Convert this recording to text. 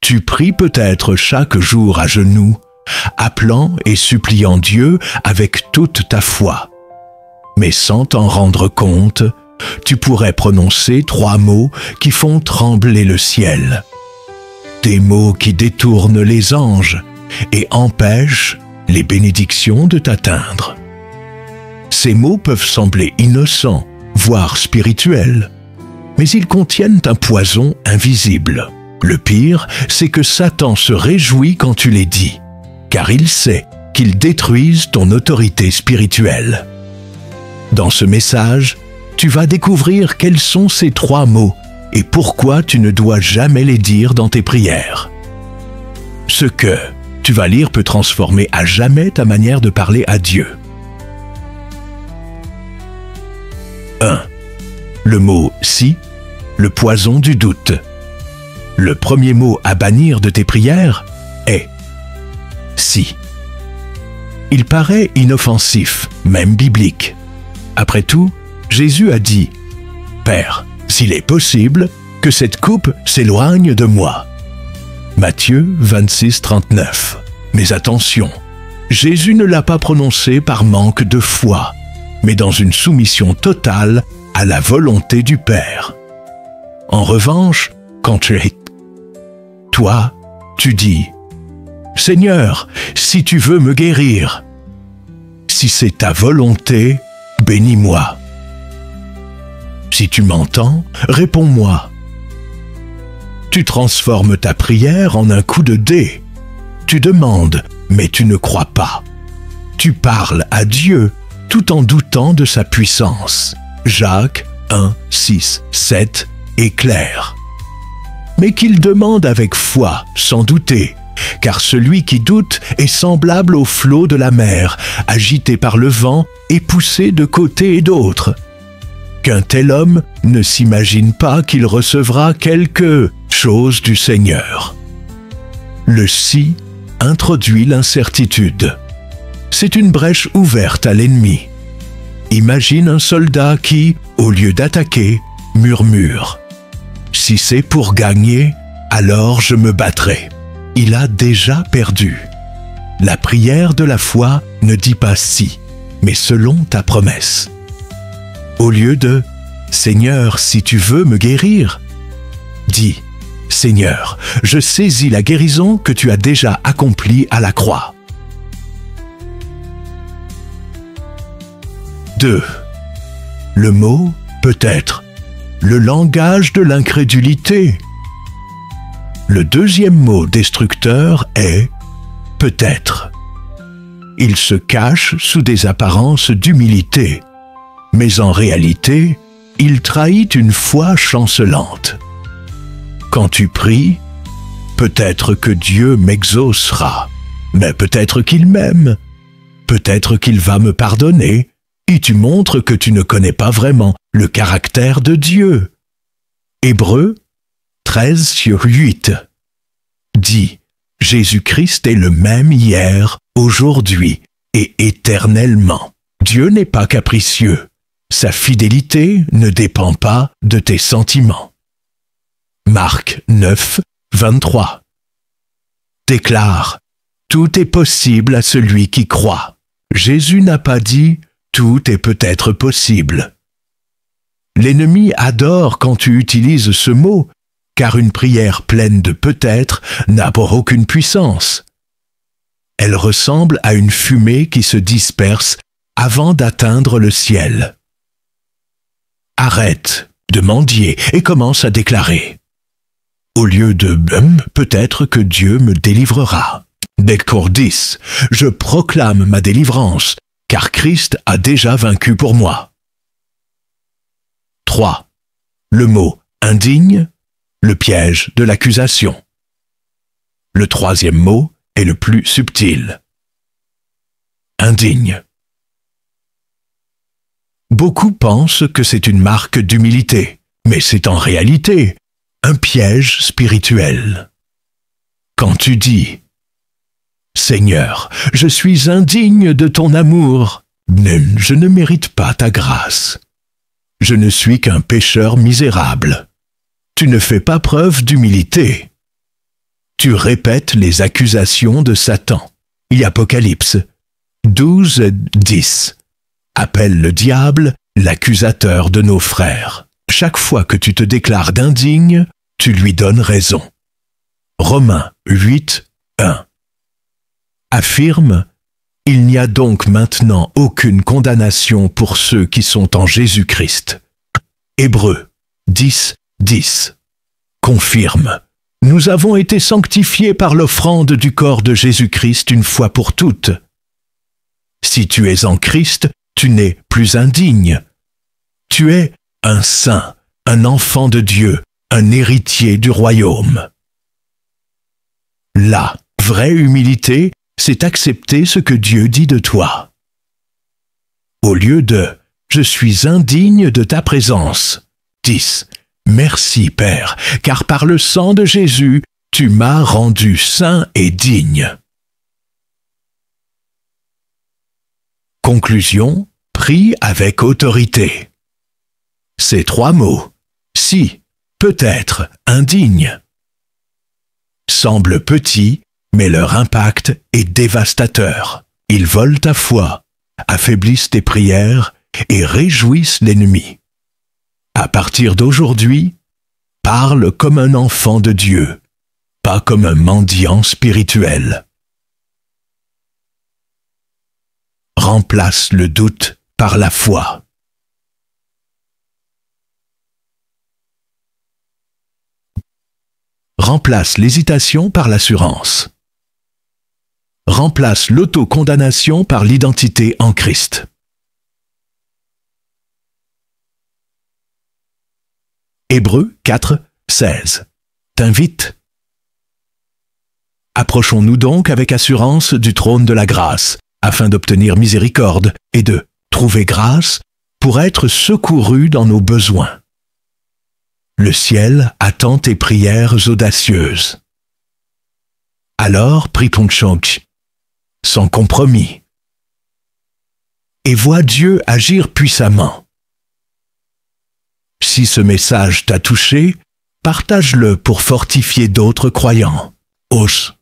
Tu pries peut-être chaque jour à genoux, appelant et suppliant Dieu avec toute ta foi. Mais sans t'en rendre compte, tu pourrais prononcer 3 mots qui font trembler le ciel. Des mots qui détournent les anges et empêchent les bénédictions de t'atteindre. Ces mots peuvent sembler innocents, voire spirituels, mais ils contiennent un poison invisible. Le pire, c'est que Satan se réjouit quand tu les dis, car il sait qu'ils détruisent ton autorité spirituelle. Dans ce message, tu vas découvrir quels sont ces 3 mots et pourquoi tu ne dois jamais les dire dans tes prières. Ce que tu vas lire peut transformer à jamais ta manière de parler à Dieu. 1. Le mot « si », le poison du doute. Le premier mot à bannir de tes prières est « si ». Il paraît inoffensif, même biblique. Après tout, Jésus a dit « Père, s'il est possible, que cette coupe s'éloigne de moi. » Matthieu 26, 39. Mais attention, Jésus ne l'a pas prononcé par manque de foi, mais dans une soumission totale à la volonté du Père. En revanche, quand toi, tu dis « Seigneur, si tu veux me guérir, si c'est ta volonté, bénis-moi. » Si tu m'entends, réponds-moi. Tu transformes ta prière en un coup de dé. Tu demandes, mais tu ne crois pas. Tu parles à Dieu tout en doutant de sa puissance. Jacques 1, 6, 7 est clair. Mais qu'il demande avec foi, sans douter, car celui qui doute est semblable au flot de la mer, agité par le vent et poussé de côté et d'autre. Qu'un tel homme ne s'imagine pas qu'il recevra quelque chose du Seigneur. Le si introduit l'incertitude. C'est une brèche ouverte à l'ennemi. Imagine un soldat qui, au lieu d'attaquer, murmure « Si c'est pour gagner, alors je me battrai ». Il a déjà perdu. La prière de la foi ne dit pas « si », mais selon ta promesse. Au lieu de « Seigneur, si tu veux me guérir », dis « Seigneur, je saisis la guérison que tu as déjà accomplie à la croix. » 2. Le mot « peut-être », le langage de l'incrédulité. Le deuxième mot destructeur est « peut-être ». Il se cache sous des apparences d'humilité, mais en réalité, il trahit une foi chancelante. Quand tu pries, peut-être que Dieu m'exaucera, mais peut-être qu'il m'aime, peut-être qu'il va me pardonner, et tu montres que tu ne connais pas vraiment le caractère de Dieu. Hébreux 13/8 dit « Jésus-Christ est le même hier, aujourd'hui et éternellement. Dieu n'est pas capricieux. Sa fidélité ne dépend pas de tes sentiments. » Marc 9/23 déclare « Tout est possible à celui qui croit. » Jésus n'a pas dit « Tout est peut-être possible ». L'ennemi adore quand tu utilises ce mot, car une prière pleine de peut-être n'a pour aucune puissance. Elle ressemble à une fumée qui se disperse avant d'atteindre le ciel. Arrête de mendier et commence à déclarer. Au lieu de « peut-être que Dieu me délivrera ». Décor 10, je proclame ma délivrance, car Christ a déjà vaincu pour moi. 3. Le mot « indigne », le piège de l'accusation. Le troisième mot est le plus subtil. Indigne. Beaucoup pensent que c'est une marque d'humilité, mais c'est en réalité un piège spirituel. Quand tu dis « Seigneur, je suis indigne de ton amour, je ne mérite pas ta grâce. Je ne suis qu'un pécheur misérable. » Tu ne fais pas preuve d'humilité. tu répètes les accusations de Satan. Il y a Apocalypse 12, 10. Appelle le diable l'accusateur de nos frères. Chaque fois que tu te déclares d'indigne, tu lui donnes raison. Romains 8, 1. Affirme: il n'y a donc maintenant aucune condamnation pour ceux qui sont en Jésus-Christ. Hébreux 10, 10. Confirme: nous avons été sanctifiés par l'offrande du corps de Jésus-Christ une fois pour toutes. Si tu es en Christ, tu n'es plus indigne. Tu es un saint, un enfant de Dieu, un héritier du royaume. La vraie humilité, c'est accepter ce que Dieu dit de toi. Au lieu de « je suis indigne de ta présence », dis « merci Père, car par le sang de Jésus, tu m'as rendu saint et digne. » Conclusion, prie avec autorité. Ces 3 mots, si, peut-être, indigne, semblent petits, mais leur impact est dévastateur. Ils volent ta foi, affaiblissent tes prières et réjouissent l'ennemi. À partir d'aujourd'hui, parle comme un enfant de Dieu, pas comme un mendiant spirituel. Remplace le doute par la foi. Remplace l'hésitation par l'assurance. Remplace l'autocondamnation par l'identité en Christ. Hébreux 4, 16. T'invite. Approchons-nous donc avec assurance du trône de la grâce, afin d'obtenir miséricorde et de trouver grâce pour être secourus dans nos besoins. Le ciel attend tes prières audacieuses. Alors prie ton chonk, sans compromis, et vois Dieu agir puissamment. Si ce message t'a touché, partage-le pour fortifier d'autres croyants. Os.